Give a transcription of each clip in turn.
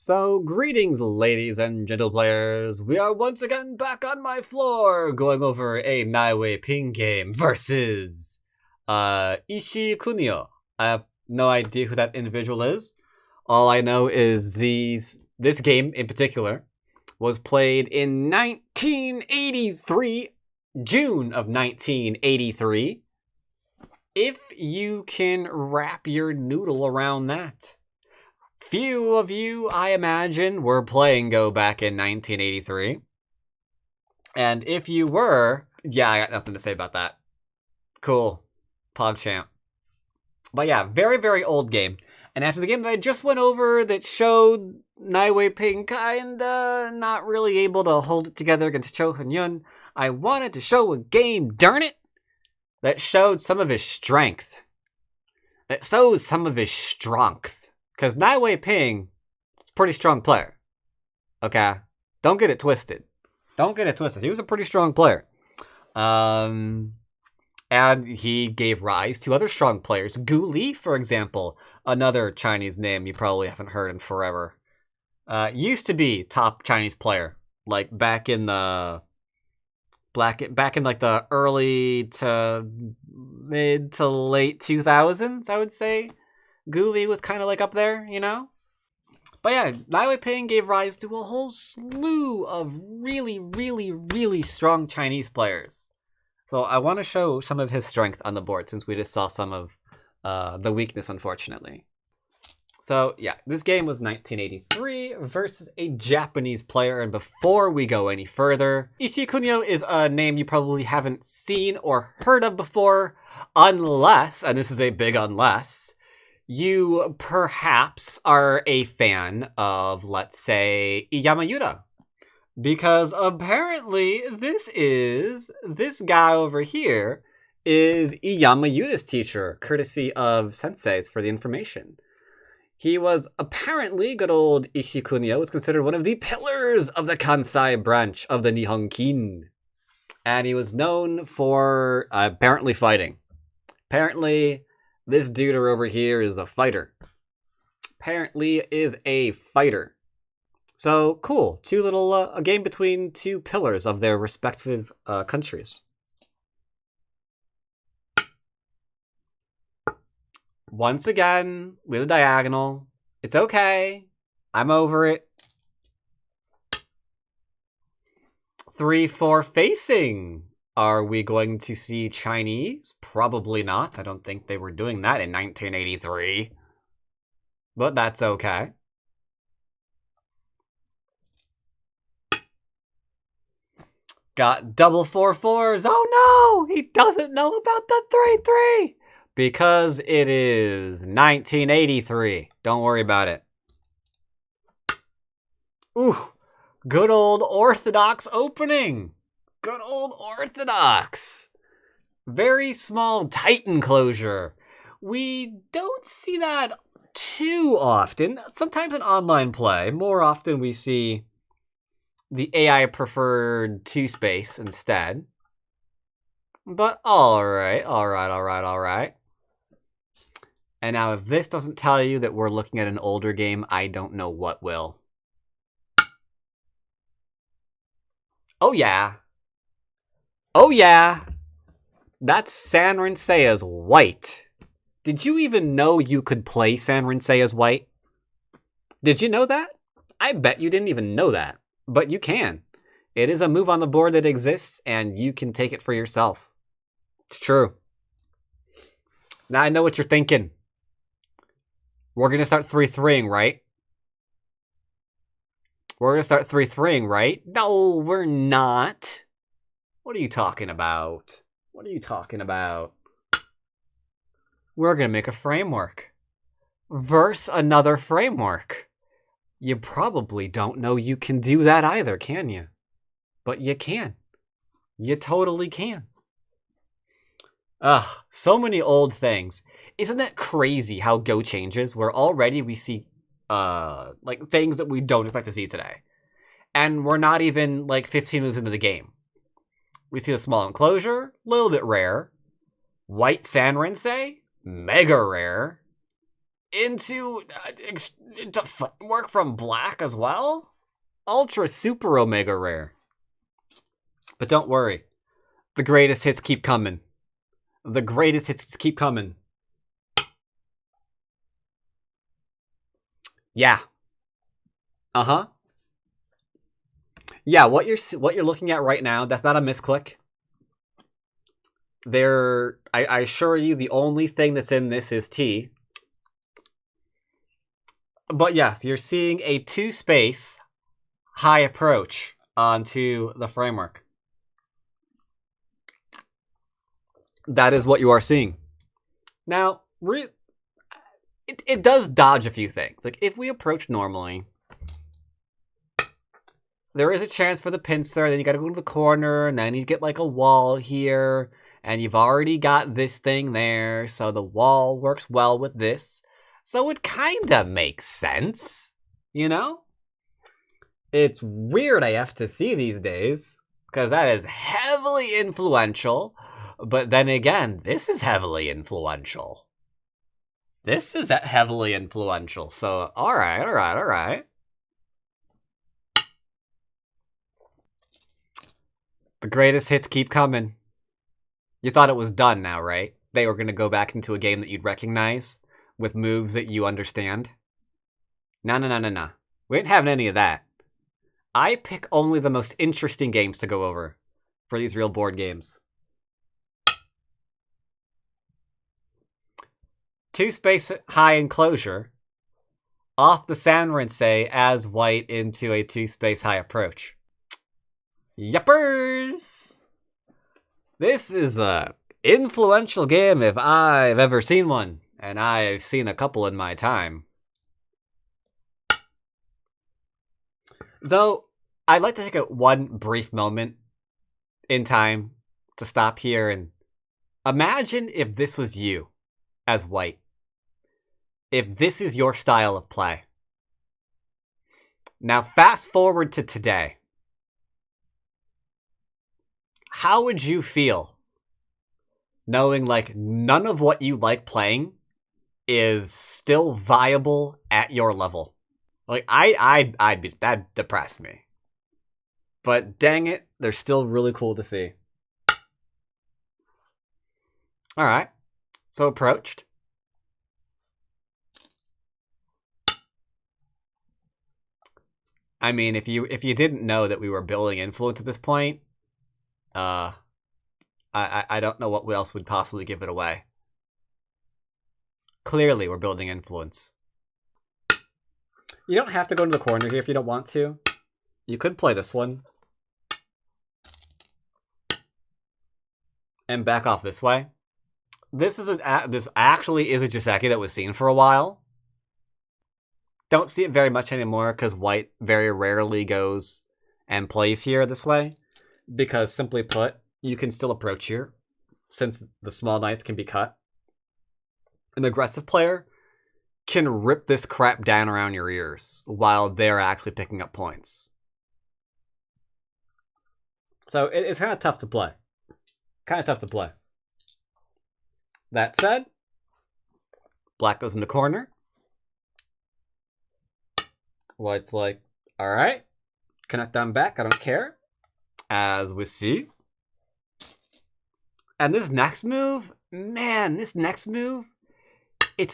So, greetings, ladies and gentle players. We are once again back on my floor, going over a Nie Weiping game versus Ishii Kunio. I have no idea who that individual is. All I know is this game in particular was played in 1983, June of 1983. If you can wrap your noodle around that. Few of you, I imagine, were playing Go back in 1983. And if you were, yeah, I got nothing to say about that. Cool. PogChamp. But yeah, very, very old game. And after the game that I just went over that showed Nie Weiping kinda not really able to hold it together against Cho Hun-yun, I wanted to show a game, darn it, that showed some of his strength. It shows some of his strength. Because Nie Weiping is a pretty strong player. Okay? Don't get it twisted. Don't get it twisted. He was a pretty strong player. And he gave rise to other strong players. Gu Li, for example. Another Chinese name you probably haven't heard in forever. Used to be top Chinese player. Like back in the... like the early to mid to late 2000s, I would say. Gu Li was kind of like up there, you know? But yeah, Nie Weiping gave rise to a whole slew of really, really, really strong Chinese players. So I want to show some of his strength on the board since we just saw some of the weakness, unfortunately. So yeah, this game was 1983 versus a Japanese player. And before we go any further, Ishii Kunio is a name you probably haven't seen or heard of before, unless, and this is a big unless, you perhaps are a fan of, let's say, Yamayuta. Because apparently this guy over here is Yamayuta's teacher, courtesy of senseis for the information. He was apparently, good old Ishii Kunio was considered one of the pillars of the Kansai branch of the Nihonkin. And he was known for apparently fighting. Apparently, this dude over here is a fighter. Apparently is a fighter. So, cool. A game between two pillars of their respective countries. Once again, with a diagonal. It's okay. I'm over it. 3-4 facing. Are we going to see Chinese? Probably not. I don't think they were doing that in 1983. But that's okay. Got double 4-4s. Oh no! He doesn't know about the 3-3! Because it is 1983. Don't worry about it. Ooh, good old orthodox opening. Good old orthodox. Very small, tight enclosure. We don't see that too often. Sometimes in online play, more often we see the AI preferred 2-space instead. But alright. And now if this doesn't tell you that we're looking at an older game, I don't know what will. Oh yeah. Oh yeah, that's Sanrinsei's white. Did you even know you could play Sanrinsei's white? Did you know that? I bet you didn't even know that, but you can. It is a move on the board that exists, and you can take it for yourself. It's true. Now I know what you're thinking. We're going to start 3-3ing, right? We're going to start 3-3ing, right? No, we're not. What are you talking about? What are you talking about? We're going to make a framework. Verse another framework. You probably don't know you can do that either, can you? But you can. You totally can. Ugh, so many old things. Isn't that crazy how Go changes? Where already we see like things that we don't expect to see today. And we're not even like 15 moves into the game. We see the small enclosure, a little bit rare. White Sanrinsei, mega rare. into framework from Black as well. Ultra Super Omega Rare. But don't worry. The greatest hits keep coming. The greatest hits keep coming. Yeah. Uh-huh. Yeah, what you're looking at right now, that's not a misclick. I assure you the only thing that's in this is T. But yes, you're seeing a 2-space high approach onto the framework. That is what you are seeing. Now, it does dodge a few things. Like, if we approach normally, there is a chance for the pincer, then you gotta go to the corner, and then you get like a wall here, and you've already got this thing there, so the wall works well with this. So it kinda makes sense, you know? It's weird AF to see these days, because that is heavily influential, but then again, this is heavily influential. This is heavily influential, so alright. The greatest hits keep coming. You thought it was done now, right? They were going to go back into a game that you'd recognize with moves that you understand. No. We ain't having any of that. I pick only the most interesting games to go over for these real board games. 2-space high enclosure. Off the Sanrinsei as white into a 2-space high approach. Yuppers! This is a influential game if I've ever seen one, and I've seen a couple in my time. Though, I'd like to take one brief moment in time to stop here and imagine if this was you as white. If this is your style of play. Now, fast forward to today. How would you feel knowing like none of what you like playing is still viable at your level? Like I'd be, that depressed me. But dang it, they're still really cool to see. All right. So approached. I mean, if you didn't know that we were building influence at this point, I don't know what else would possibly give it away. Clearly, we're building influence. You don't have to go to the corner here if you don't want to. You could play this one. And back off this way. This actually is a Joseki that was seen for a while. Don't see it very much anymore because white very rarely goes and plays here this way. Because, simply put, you can still approach here, since the small knights can be cut. An aggressive player can rip this crap down around your ears while they're actually picking up points. So it's kind of tough to play. That said, black goes in the corner. White's like, alright, connect them back, I don't care. As we see. And this next move, man, it's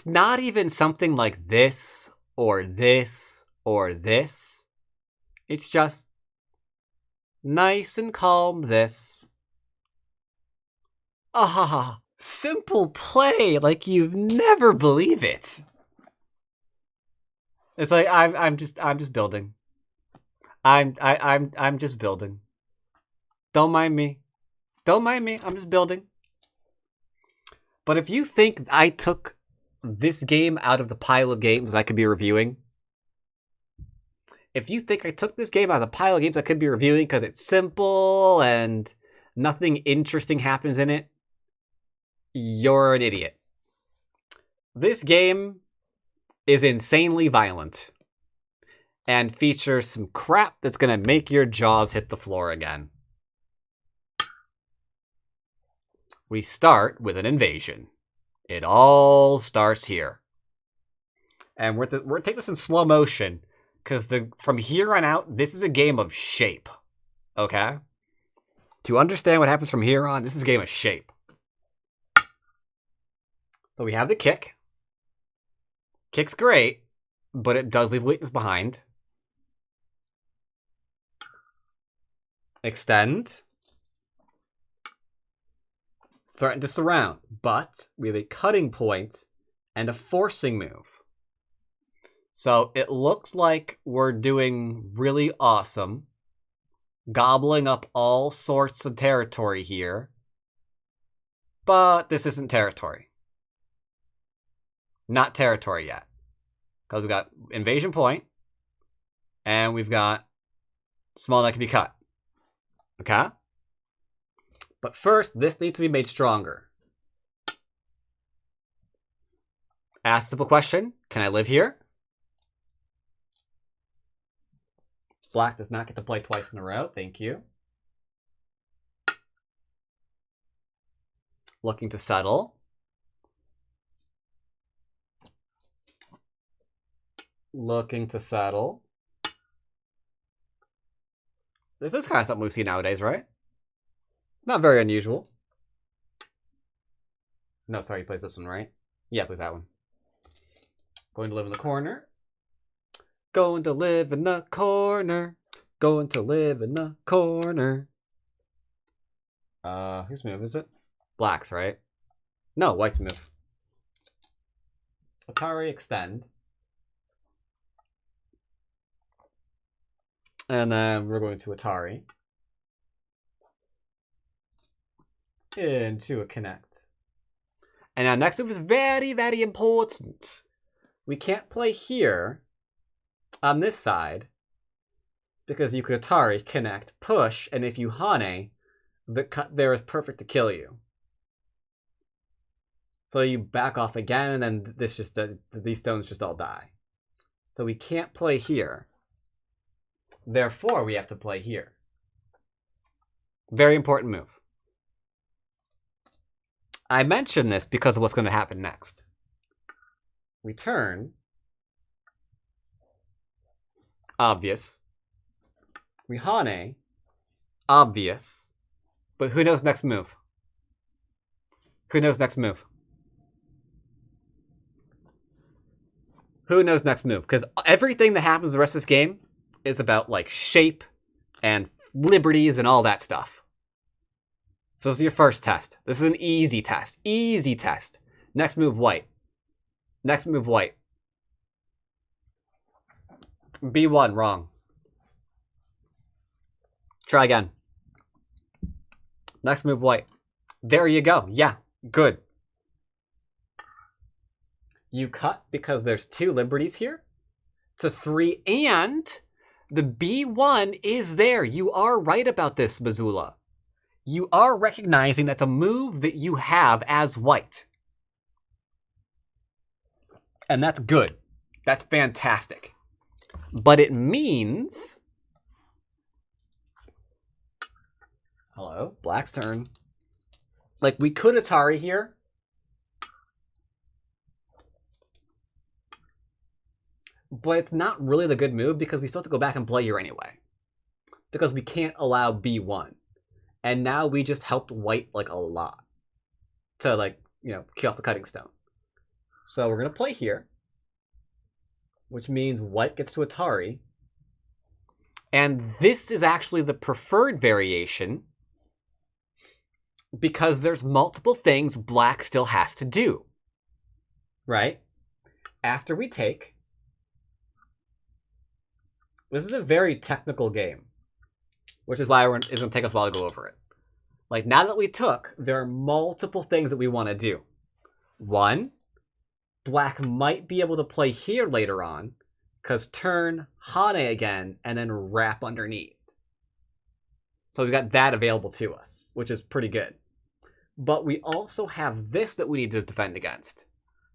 not even something like this, or this, or this. It's just nice and calm this. Ah, simple play like you'd never believe it. It's like I'm just building. I'm just building. Don't mind me. I'm just building. But if you think I took this game out of the pile of games that I could be reviewing, if you think I took this game out of the pile of games I could be reviewing because it's simple and nothing interesting happens in it, you're an idiot. This game is insanely violent and features some crap that's going to make your jaws hit the floor again. We start with an invasion. It all starts here. And we're gonna take this in slow motion, because from here on out, this is a game of shape. Okay? To understand what happens from here on, this is a game of shape. So we have the kick. Kick's great, but it does leave weakness behind. Extend. Threaten to surround, but we have a cutting point and a forcing move. So it looks like we're doing really awesome, gobbling up all sorts of territory here, but this isn't territory. Not territory yet, because we've got invasion point, and we've got small that can be cut. Okay? But first, this needs to be made stronger. Ask a simple question. Can I live here? Black does not get to play twice in a row. Thank you. Looking to settle. Looking to settle. This is kind of something we see nowadays, right? Not very unusual. No, sorry, he plays this one, right? Yeah, plays that one. Going to live in the corner. Going to live in the corner. Going to live in the corner. Whose move is it? Black's, right? No, white's move. Atari extend. And then we're going to Atari. Into a connect. And our next move is very, very important. We can't play here on this side because you could Atari, connect, push, and if you Hane, the cut there is perfect to kill you. So you back off again, and then this just these stones just all die. So we can't play here. Therefore, we have to play here. Very important move. I mention this because of what's going to happen next. We turn. Obvious. We Hane. Obvious. But who knows next move? Who knows next move? Who knows next move? Because everything that happens the rest of this game is about like shape and liberties and all that stuff. So this is your first test. This is an easy test. Easy test. Next move, white. Next move, white. B1, wrong. Try again. Next move, white. There you go. Yeah, good. You cut because there's 2 liberties here. To 3, and the B1 is there. You are right about this, Missoula. You are recognizing that's a move that you have as white. And that's good. That's fantastic. But it means... Hello? Black's turn. Like, we could Atari here. But it's not really the good move because we still have to go back and play here anyway. Because we can't allow B1. And now we just helped white, like, a lot. To, like, you know, kill off the cutting stone. So we're going to play here. Which means white gets to Atari. And this is actually the preferred variation. Because there's multiple things black still has to do. Right? After we take... This is a very technical game. Which is why it's going to take us a while to go over it. Like, now that we took, there are multiple things that we want to do. 1, black might be able to play here later on, because turn, Hane again, and then wrap underneath. So we've got that available to us, which is pretty good. But we also have this that we need to defend against.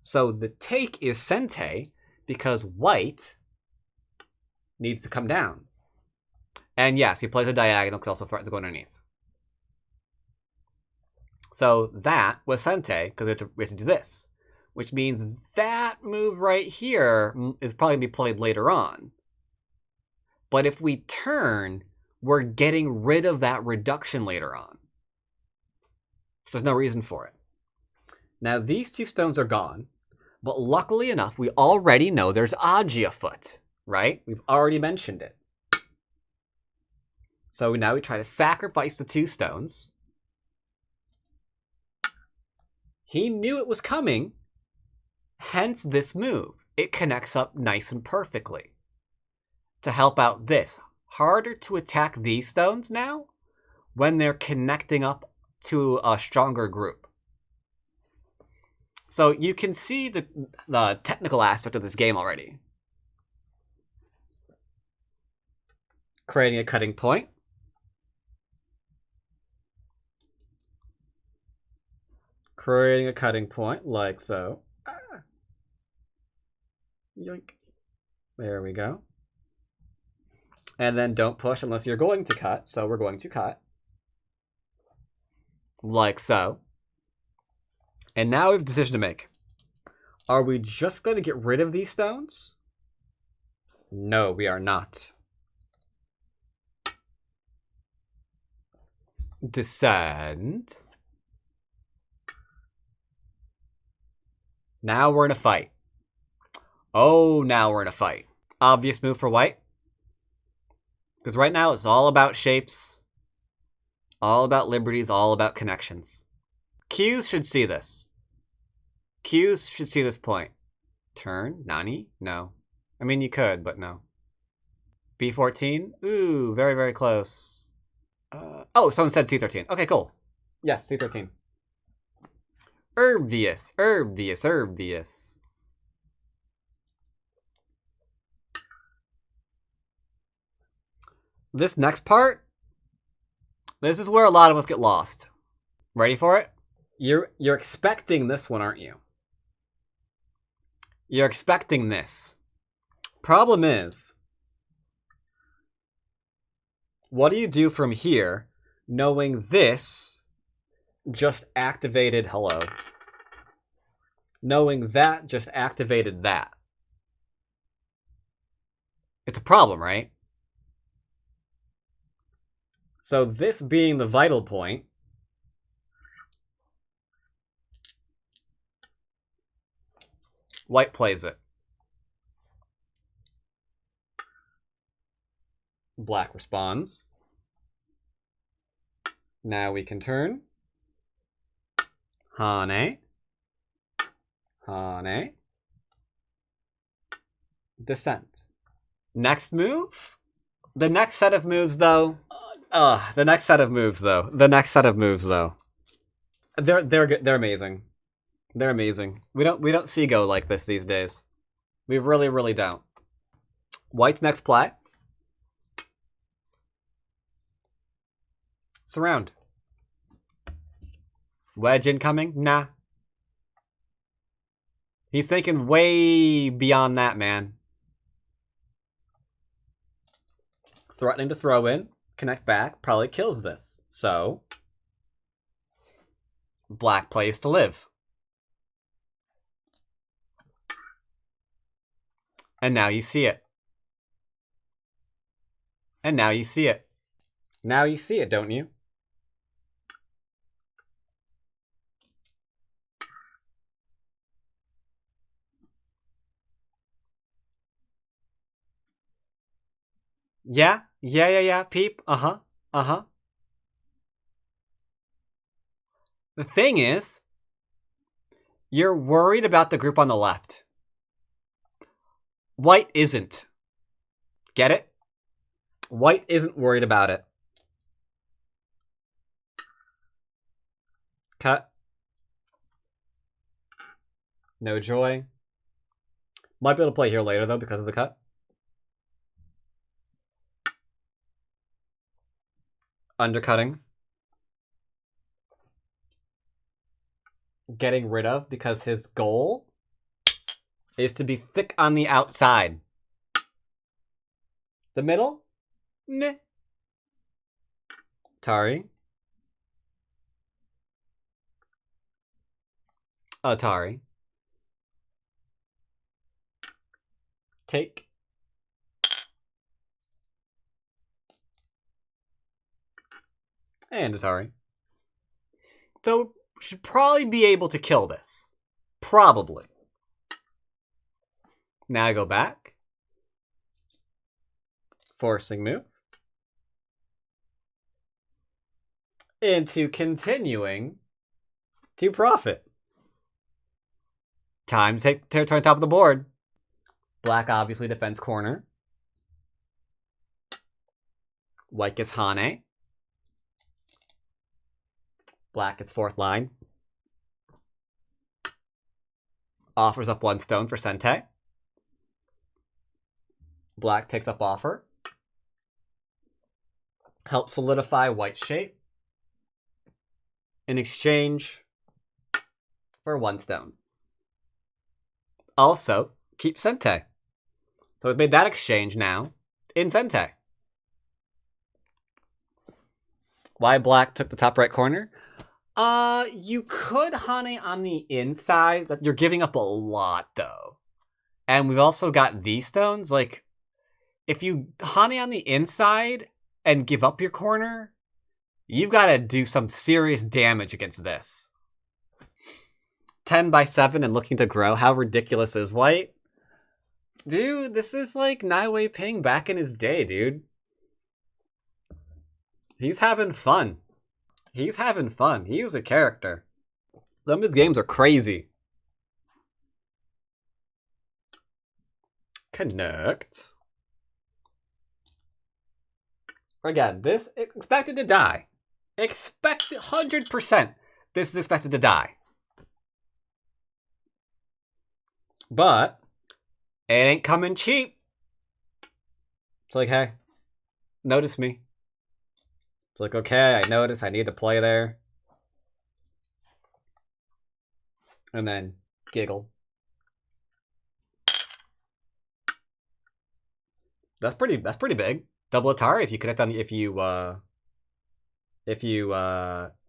So the take is Sente, because white needs to come down. And yes, he plays a diagonal because also threatens to go underneath. So that was Sente, because we have to do this. which means that move right here is probably going to be played later on. But if we turn, we're getting rid of that reduction later on. So there's no reason for it. Now, these 2 stones are gone, but luckily enough, we already know there's Aji afoot, right? We've already mentioned it. So now we try to sacrifice the 2 stones. He knew it was coming, hence this move. It connects up nice and perfectly. To help out this, harder to attack these stones now when they're connecting up to a stronger group. So you can see the technical aspect of this game already. Creating a cutting point. Creating a cutting point like so. Yoink. There we go. And then don't push unless you're going to cut. So we're going to cut. Like so. And now we have a decision to make. Are we just going to get rid of these stones? No, we are not. Descend. Now we're in a fight. Oh, now we're in a fight. Obvious move for white. Because right now it's all about shapes. All about liberties, all about connections. Qs should see this. Qs should see this point. Turn? Nani? No. I mean, you could, but no. B14? Ooh, very, very close. Oh, someone said C13. Okay, cool. Yes, C13. Obvious. This next part, this is where a lot of us get lost. Ready for it? You're expecting this one, aren't you? You're expecting this. Problem is, what do you do from here, knowing this just activated hello? Knowing that just activated that. It's a problem, right? So this being the vital point, white plays it. Black responds. Now we can turn. Hane. Hane. Descent. Next move? The next set of moves, though. The next set of moves, though. They're good. They're amazing. They're amazing. We don't see Go like this these days. We really, really don't. White's next play. Surround. Wedge incoming? Nah. He's thinking way beyond that, man. Threatening to throw in. Connect back. Probably kills this. So, black plays to live. And now you see it. And now you see it. Now you see it, don't you? Yeah, peep. Uh-huh. The thing is, you're worried about the group on the left. White isn't. Get it? White isn't worried about it. Cut. No joy. Might be able to play here later, though, because of the cut. Undercutting. Getting rid of, because his goal is to be thick on the outside. The middle? Meh. Atari. Atari. take. And Atari. So, should probably be able to kill this. Probably. Now I go back. Forcing move. Into continuing to profit. Time to take territory on top of the board. Black obviously defends corner. White gets Hane. Black gets fourth line. Offers up 1 stone for Sente. Black takes up offer. Helps solidify white shape. In exchange for 1 stone. Also, keep Sente. So we've made that exchange now in Sente. Why black took the top right corner? You could Hane on the inside, but you're giving up a lot, though. And we've also got these stones. Like, if you Hane on the inside and give up your corner, you've got to do some serious damage against this. 10 by 7 and looking to grow. How ridiculous is white? Dude, this is like Nie Weiping back in his day, dude. He's having fun. He's having fun. He was a character. Some of his games are crazy. Connect. Again, this expected to die. Expected 100%. This is expected to die. But it ain't coming cheap. It's like, hey, notice me. It's like, okay, I notice I need to play there. And then giggle. That's pretty big. Double Atari if you connect on if you try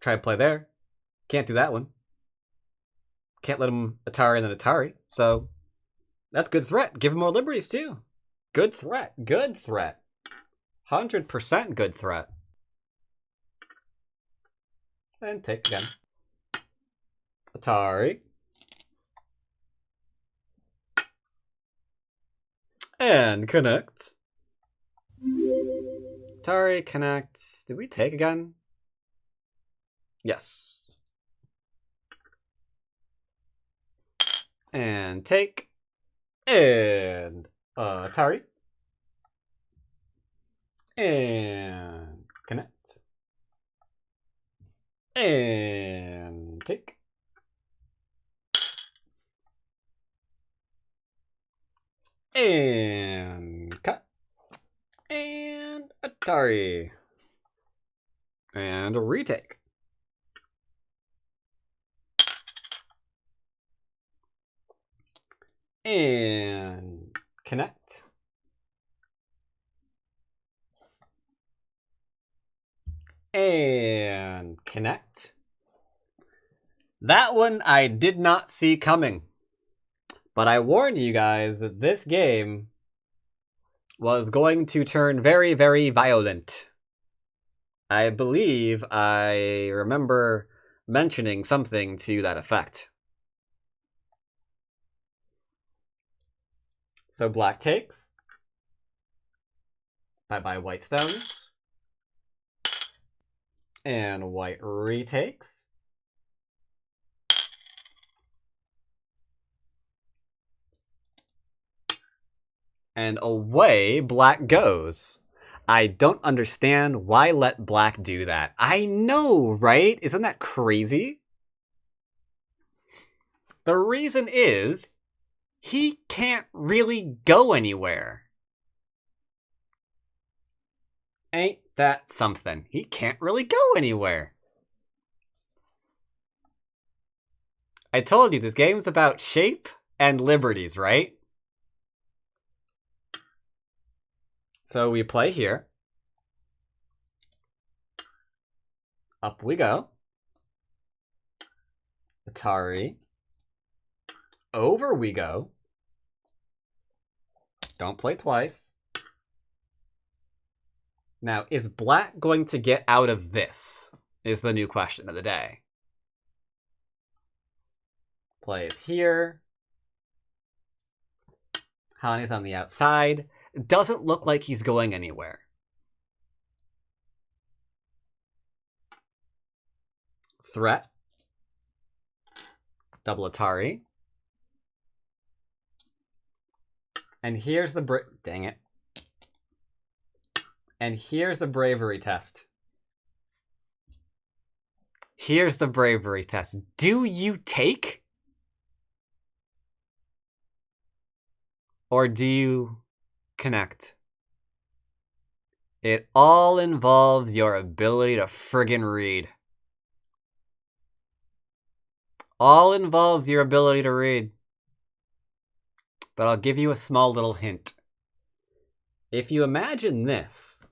to play there. Can't do that one. Can't let him Atari and then Atari. So that's good threat. Give him more liberties too. Good threat. Good threat. 100% good threat. And take again. Atari. And connect. Atari connects. Did we take again? Yes. And take. And Atari. And connect. And take. And cut. And Atari. And a retake. And connect. And connect. That one I did not see coming. But I warned you guys that this game was going to turn very, very violent. I believe I remember mentioning something to that effect. So black takes. Bye-bye white stones. And white retakes. And away black goes. I don't understand why let black do that. I know, right? Isn't that crazy? The reason is he can't really go anywhere. Ain't that something? He can't really go anywhere. I told you this game's about shape and liberties, right? So we play here. Up we go. Atari. Over we go. Don't play twice. Now, is black going to get out of this? Is the new question of the day. Plays here. Hane's on the outside. Doesn't look like he's going anywhere. Threat. Double Atari. And here's the dang it. And here's a bravery test. Here's the bravery test. Do you take? Or do you connect? It all involves your ability to friggin' read. All involves your ability to read. But I'll give you a small little hint. If you imagine this,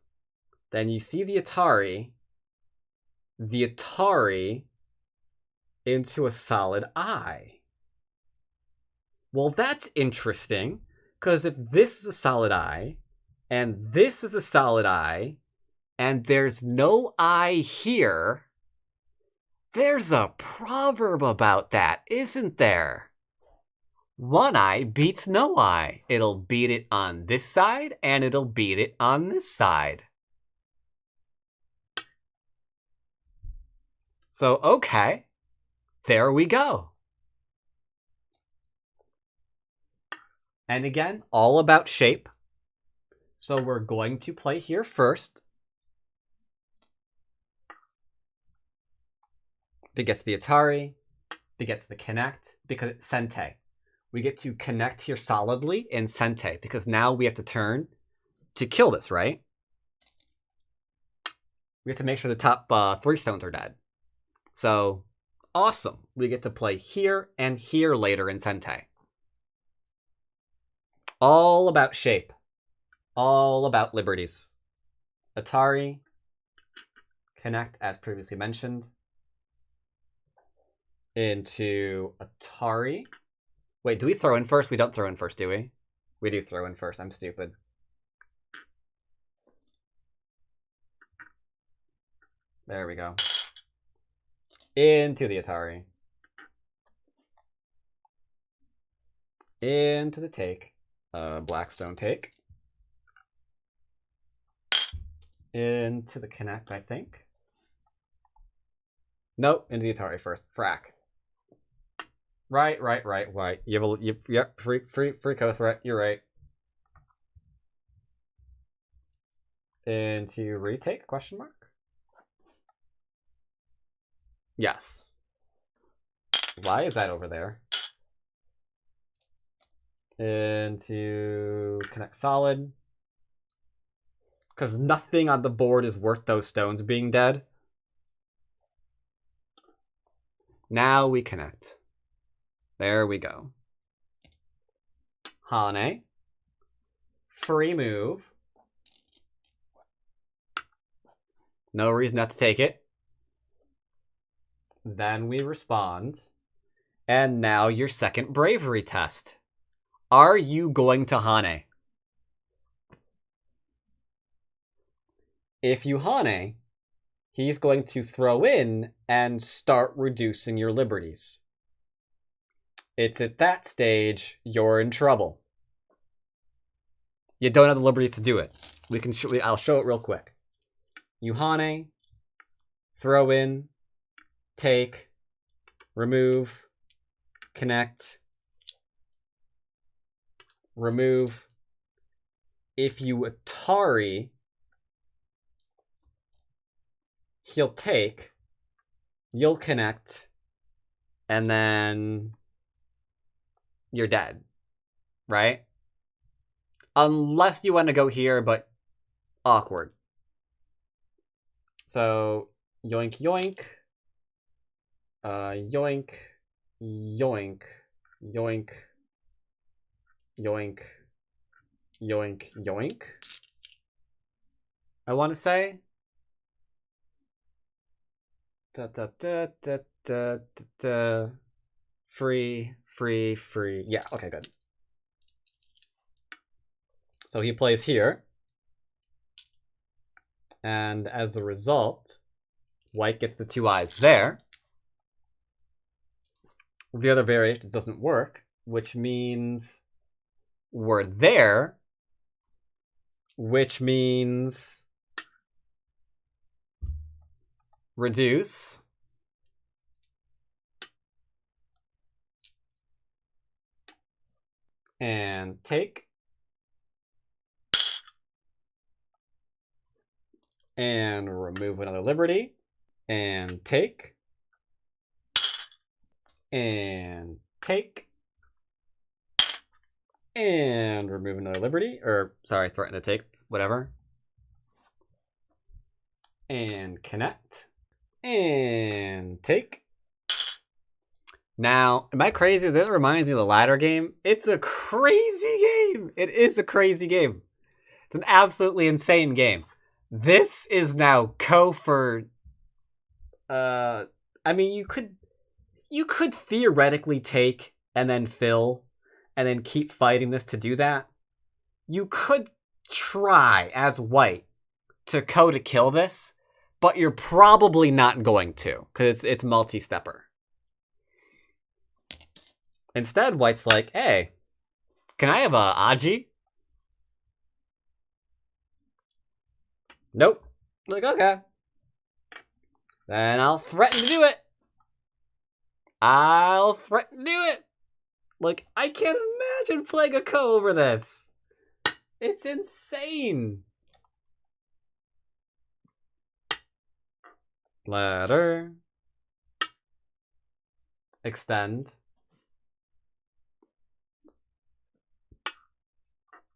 then you see the Atari into a solid eye. Well, that's interesting, because if this is a solid eye, and this is a solid eye, and there's no eye here, there's a proverb about that, isn't there? One eye beats no eye. It'll beat it on this side, and it'll beat it on this side. So, okay. There we go. And again, all about shape. So we're going to play here first. Begets the Atari. Begets the Connect, because it's Sente. We get to connect here solidly in Sente, because now we have to turn to kill this, right? We have to make sure the top 3 stones are dead. So, awesome. We get to play here and here later in Sente. All about shape. All about liberties. Atari. Connect, as previously mentioned. Into Atari. Wait, do we throw in first? We don't throw in first, do we? We do throw in first. I'm stupid. There we go. Into the Atari. Into the take. Blackstone take. Into the Connect, I think. Nope, into the Atari first. Frack. Right. Yep, free co-threat. You're right. Into retake, question mark? Yes. Why is that over there? Into Connect solid. Because nothing on the board is worth those stones being dead. Now we connect. There we go. Hane. Free move. No reason not to take it. Then we respond. And now your second bravery test. Are you going to Hane? If you Hane, he's going to throw in and start reducing your liberties. It's at that stage you're in trouble. You don't have the liberties to do it. I'll show it real quick. You Hane, throw in, take, remove, connect, remove. If you Atari, he'll take, you'll connect, and then you're dead, right? Unless you want to go here, but awkward. So, yoink, yoink, yoink, yoink, yoink, yoink, yoink, yoink. I want to say. Da, da, da, da, da, da, da. Free. Yeah, okay, good. So he plays here. And as a result, white gets the 2 eyes there. The other variation doesn't work, which means we're there, which means reduce. And take. And remove another liberty. And take. And take. And remove another liberty. Or, sorry, threaten to take. Whatever. And connect. And take. Now, am I crazy? That reminds me of the ladder game. It's a crazy game. It is a crazy game. It's an absolutely insane game. This is now Ko for... I mean, you could theoretically take and then fill and then keep fighting this to do that. You could try as white to Ko to kill this, but you're probably not going to because it's multi-stepper. Instead, white's like, hey, can I have a Aji? Nope. Like, okay. Then I'll threaten to do it. I'll threaten to do it. Like, I can't imagine playing a Ko over this. It's insane. Ladder. Extend.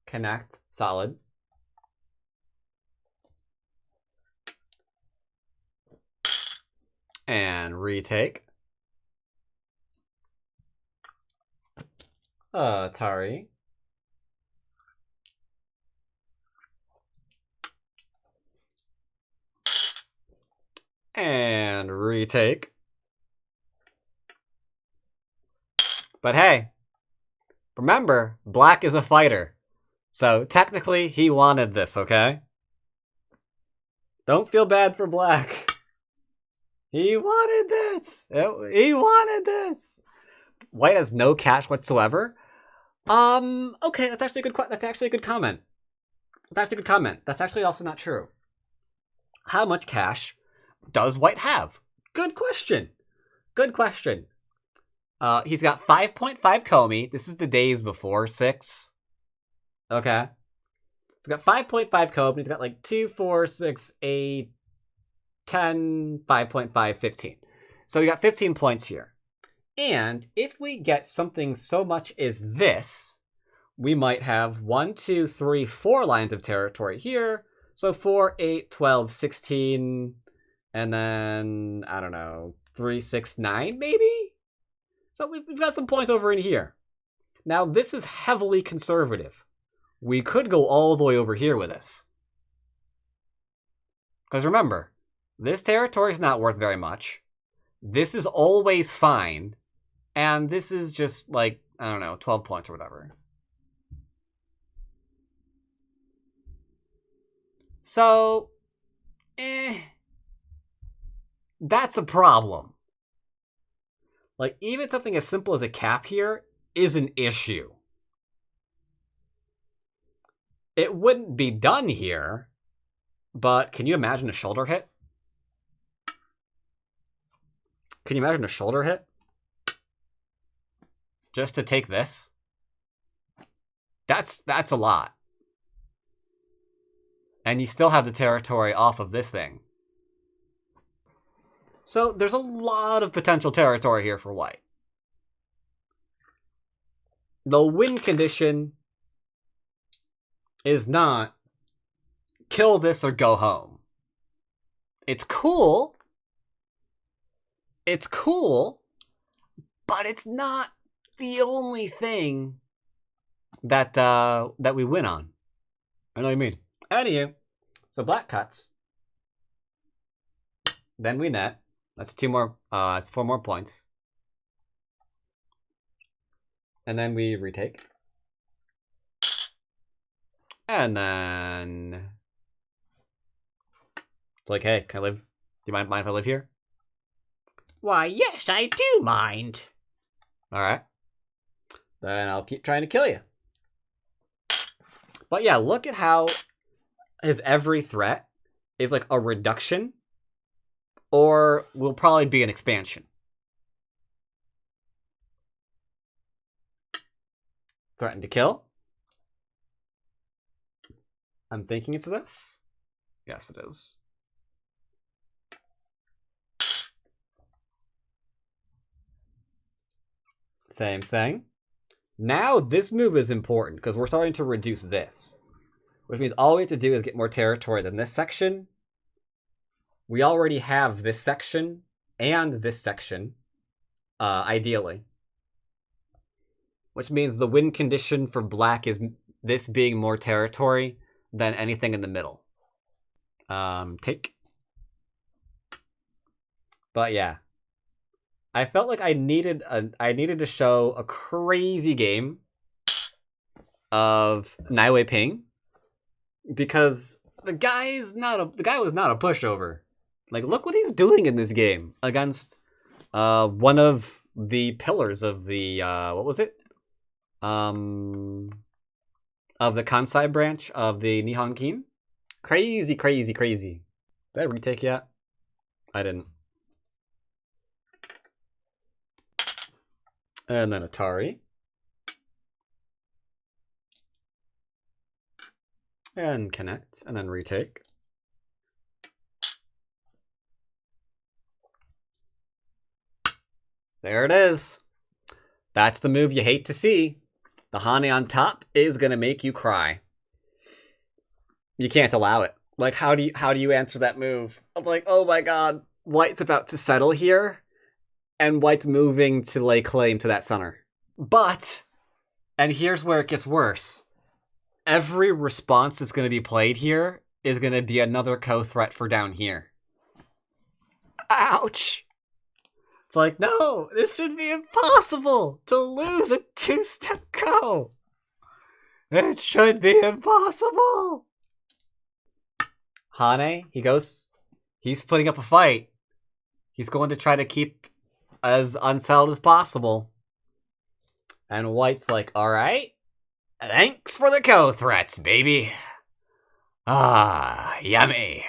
Connect. Solid. And retake. Atari. And retake. But hey, remember, black is a fighter. So technically, he wanted this, okay? Don't feel bad for black. He wanted this. He wanted this. White has no cash whatsoever. Okay, that's actually a good. That's actually a good comment. That's actually a good comment. That's actually also not true. How much cash does white have? Good question. Good question. He's got 5.5 Komi. This is the days before 6. Okay. He's got 5.5 Komi. He's got like 2, 4, 6, 8, 10, 5.5, 15. So we got 15 points here. And if we get something so much as this, we might have 1, 2, 3, 4 lines of territory here. So 4, 8, 12, 16, and then, I don't know, 3, 6, 9 maybe? So we've got some points over in here. Now this is heavily conservative. We could go all the way over here with this. Because remember, this territory is not worth very much. This is always fine. And this is just like, I don't know, 12 points or whatever. So, that's a problem. Like, even something as simple as a cap here is an issue. It wouldn't be done here, but can you imagine a shoulder hit? Can you imagine a shoulder hit? Just to take this? That's a lot. And you still have the territory off of this thing. So there's a lot of potential territory here for white. The win condition is not kill this or go home. It's cool. It's cool, but it's not the only thing that that we win on. I know what you mean. Anywho, so black cuts. Then we net. That's 2 more. That's 4 more points. And then we retake. And then it's like, hey, can I live? Do you mind if I live here? Why, yes, I do mind. Alright. Then I'll keep trying to kill you. But yeah, look at how his every threat is like a reduction or will probably be an expansion. Threaten to kill. I'm thinking it's this. Yes, it is. Same thing. Now this move is important because we're starting to reduce this. Which means all we have to do is get more territory than this section. We already have this section and this section, ideally. Which means the win condition for black is this being more territory than anything in the middle. Take. But yeah. I felt like I needed to show a crazy game of Nie Weiping because the guy was not a pushover. Like, look what he's doing in this game against one of the pillars of the what was it? Of the Kansai branch of the Nihon Kin. Crazy, crazy, crazy. Did I retake yet? I didn't. And then Atari. And connect, and then retake. There it is. That's the move you hate to see. The Hane on top is gonna make you cry. You can't allow it. Like, how do you answer that move? I'm like, oh my god, white's about to settle here, and white's moving to lay claim to that center. But, and here's where it gets worse. Every response that's going to be played here is going to be another co-threat for down here. Ouch! It's like, no, this should be impossible to lose a two-step go. It should be impossible. Hane, he's putting up a fight. He's going to try to keep as unsettled as possible. And white's like, alright. Thanks for the co-threats, baby. Ah, yummy.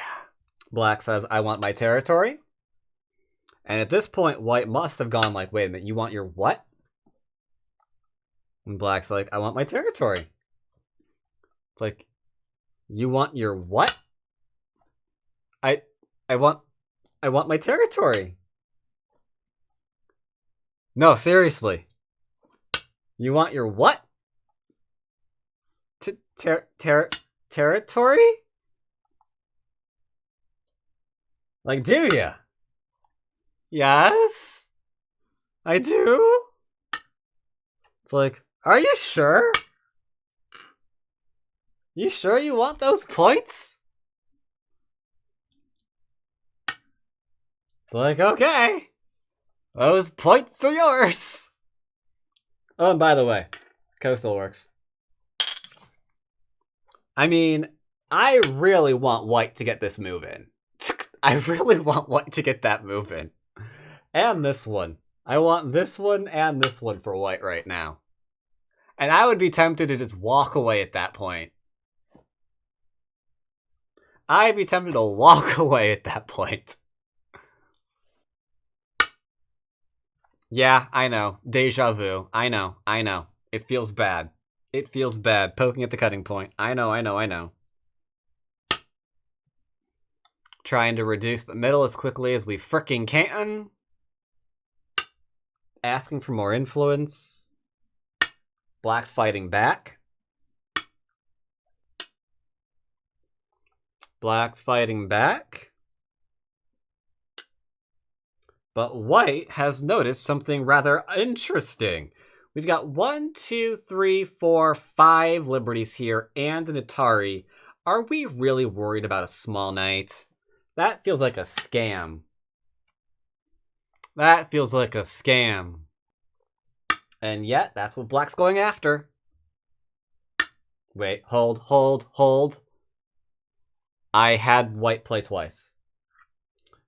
Black says, I want my territory. And at this point, white must have gone like, wait a minute, you want your what? And black's like, I want my territory. It's like, you want your what? I want my territory. No, seriously. You want your what? Territory? Like, do ya? Yes? I do? It's like, are you sure? You sure you want those points? It's like, okay. Those points are yours. Oh, and by the way, coastal works. I mean, I really want white to get this move in. I really want white to get that move in. And this one. I want this one and this one for white right now. And I would be tempted to just walk away at that point. I'd be tempted to walk away at that point. Yeah, I know. Deja vu. I know. It feels bad. It feels bad. Poking at the cutting point. I know. Trying to reduce the middle as quickly as we fricking can. Asking for more influence. Black's fighting back. Black's fighting back. But white has noticed something rather interesting. We've got 1, 2, 3, 4, 5 liberties here and an Atari. Are we really worried about a small knight? That feels like a scam. That feels like a scam. And yet, that's what black's going after. Wait, hold. I had white play twice.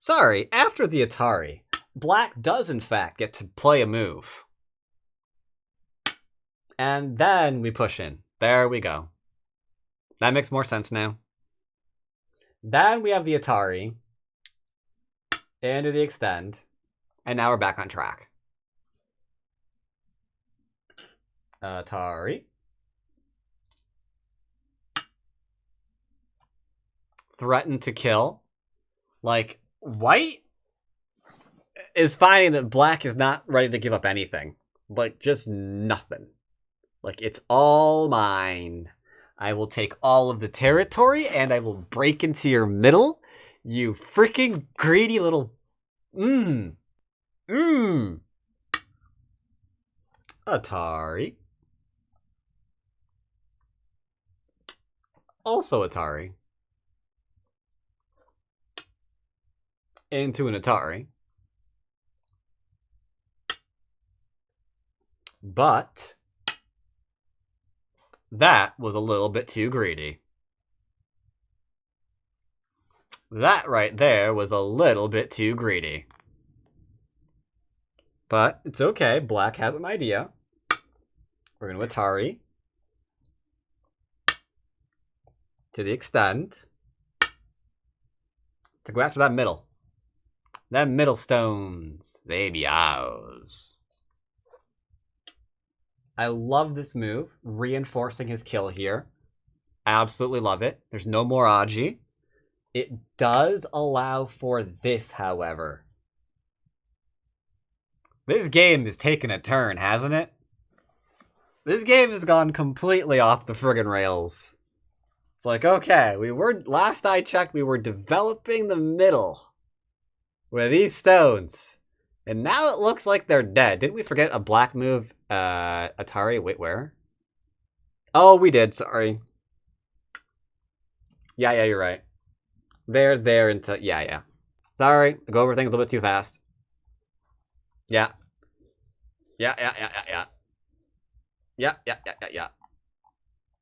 Sorry, after the Atari, black does in fact get to play a move. And then we push in. There we go. That makes more sense now. Then we have the Atari. Into the extend. And now we're back on track. Atari. Threaten to kill. Like, white is finding that black is not ready to give up anything. Like, just nothing. Like, it's all mine. I will take all of the territory and I will break into your middle. You freaking greedy little... Atari. Also Atari. Into an Atari. But that was a little bit too greedy. That right there was a little bit too greedy. But it's okay. Black has an idea. We're going to Atari. To the extend. To go after that middle. Them middle stones. They be ours. I love this move. Reinforcing his kill here. Absolutely love it. There's no more Aji. It does allow for this, however. This game has taken a turn, hasn't it? This game has gone completely off the friggin' rails. It's like, okay, last I checked, we were developing the middle with these stones. And now it looks like they're dead. Didn't we forget a black move, Atari? Wait, where? Oh, we did, sorry. Yeah, you're right. They're there until... Yeah. Sorry, I go over things a little bit too fast. Yeah. Yeah.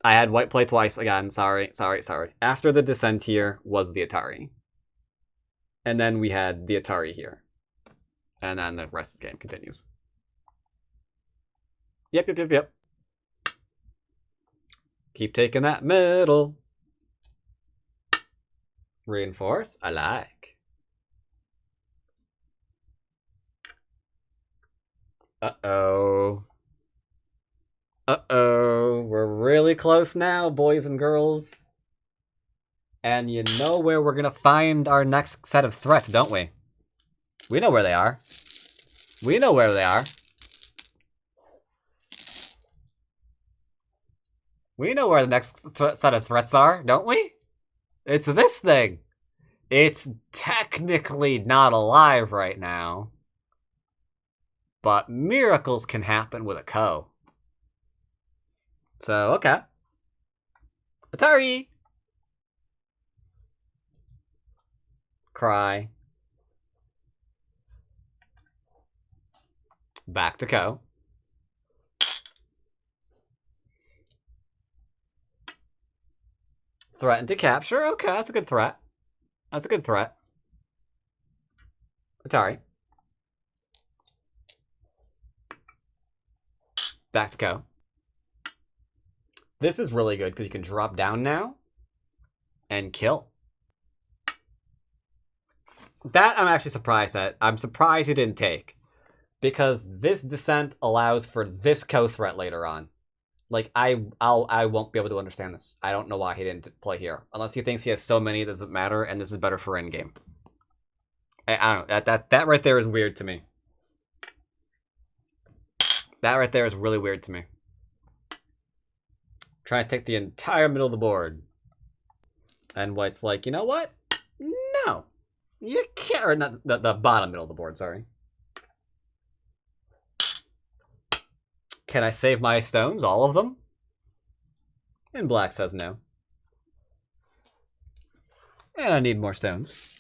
I had white play twice again. Sorry. After the descent here was the Atari. And then we had the Atari here. And then the rest of the game continues. Yep. Keep taking that middle. Reinforce. I like. Uh-oh. We're really close now, boys and girls. And you know where we're gonna find our next set of threats, don't we? We know where they are. We know where the next set of threats are, don't we? It's this thing. It's technically not alive right now. But miracles can happen with a Ko. So, okay. Atari! Cry. Back to Ko. Threaten to capture. Okay, that's a good threat. Atari. Back to Ko. This is really good because you can drop down now and kill. That I'm actually surprised at. I'm surprised he didn't take. Because this descent allows for this Ko threat later on. Like, I won't be able to understand this. I don't know why he didn't play here. Unless he thinks he has so many, it doesn't matter, and this is better for endgame. I don't know. That right there is weird to me. That right there is really weird to me. Trying to take the entire middle of the board. And White's like, you know what? No. You can't. Or not the bottom middle of the board, sorry. Can I save my stones? All of them? And Black says no. And I need more stones.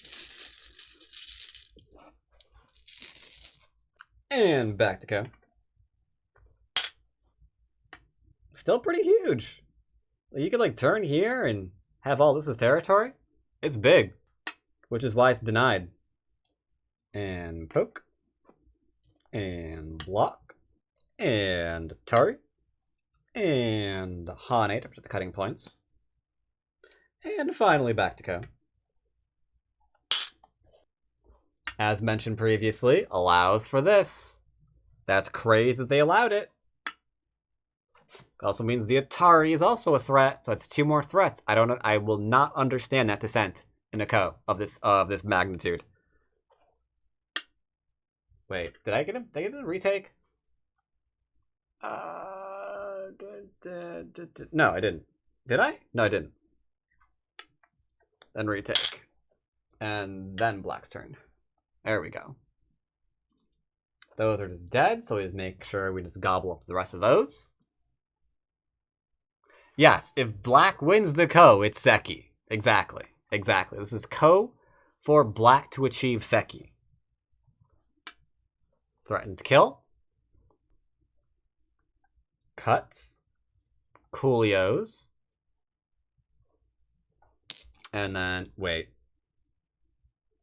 And back to Ko. Still pretty huge. You could like turn here and have all this as territory. It's big, which is why it's denied. And poke. And block. And Atari. And Hanate up to the cutting points. And finally back to Ko. As mentioned previously, allows for this. That's crazy that they allowed it. Also means the Atari is also a threat, so it's 2 more threats. I don't know. I will not understand that dissent in a Ko of this magnitude. Wait, did I get him? Did I get the retake? No, I didn't. Did I? No, I didn't. Then retake. And then Black's turn. There we go. Those are just dead, so we just make sure we just gobble up the rest of those. Yes, if Black wins the Ko, it's Seki. Exactly. Exactly. This is Ko for Black to achieve Seki. Threatened kill. Cuts. Coolios. And then, wait.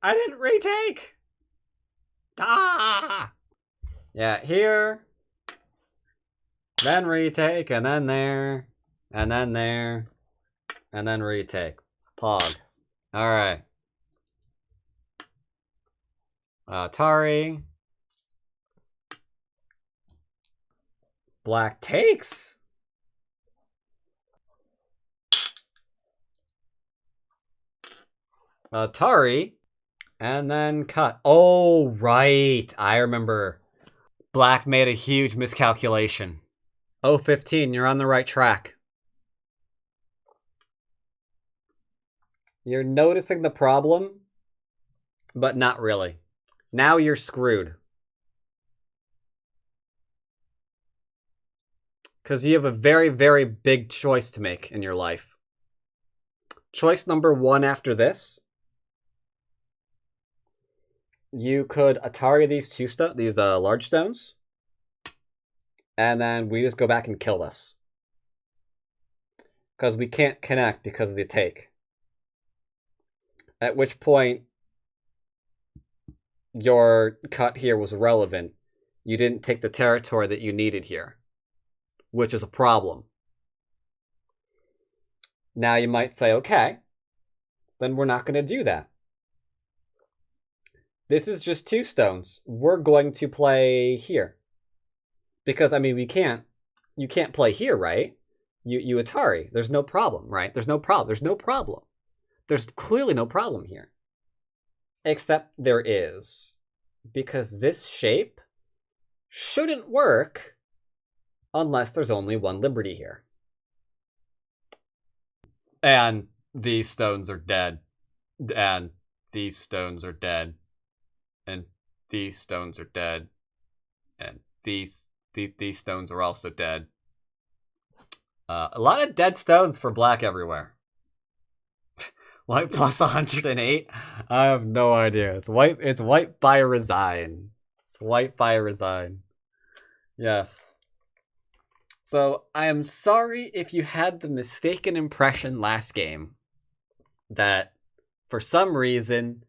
I didn't retake! Ah! Yeah, here. Then retake, and then there. And then there. And then retake. Pog. Alright. Atari. Black takes. Atari. And then cut. Oh, right. I remember. Black made a huge miscalculation. Oh, 15. You're on the right track. You're noticing the problem, but not really. Now you're screwed. Because you have a very, very big choice to make in your life. Choice number 1 after this. You could Atari these large stones. And then we just go back and kill this. Because we can't connect because of the take. At which point, your cut here was relevant. You didn't take the territory that you needed here. Which is a problem. Now you might say, okay, then we're not going to do that. This is just 2 stones. We're going to play here. Because, I mean, you can't play here, right? You Atari. There's no problem, right? There's no problem. There's no problem. There's clearly no problem here. Except there is. Because this shape shouldn't work unless there's only 1 liberty here. And these stones are dead. And these stones are dead. And these stones are dead. And these stones are also dead. A lot of dead stones for Black everywhere. White plus 108? I have no idea. It's white by resign. It's white by resign. Yes. So, I am sorry if you had the mistaken impression last game that for some reason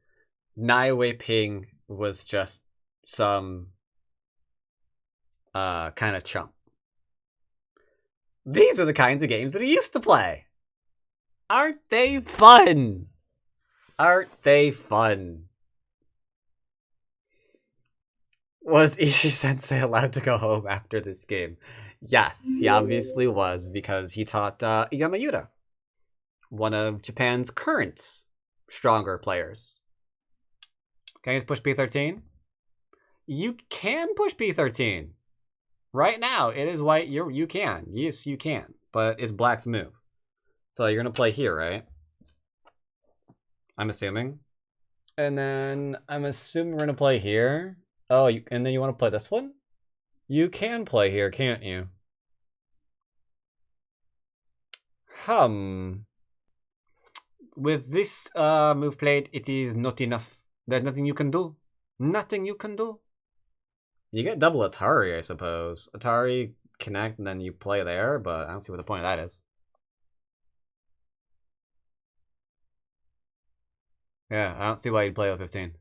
Nie Weiping was just some kind of chump. These are the kinds of games that he used to play. Aren't they fun? Aren't they fun? Was Ishii-sensei allowed to go home after this game? Yes, he obviously was, because he taught Yamayuta, one of Japan's current stronger players. Can I just push B13? You can push B13. Right now, it is white. You can. Yes, you can. But it's Black's move. So you're going to play here, right? I'm assuming. And then I'm assuming we're going to play here. Oh, and then you want to play this one? You can play here, can't you? With this move played, it is not enough. There's nothing you can do. Nothing you can do. You get double Atari, I suppose. Atari, connect, and then you play there, but I don't see what the point of that is. Yeah, I don't see why you'd play 015.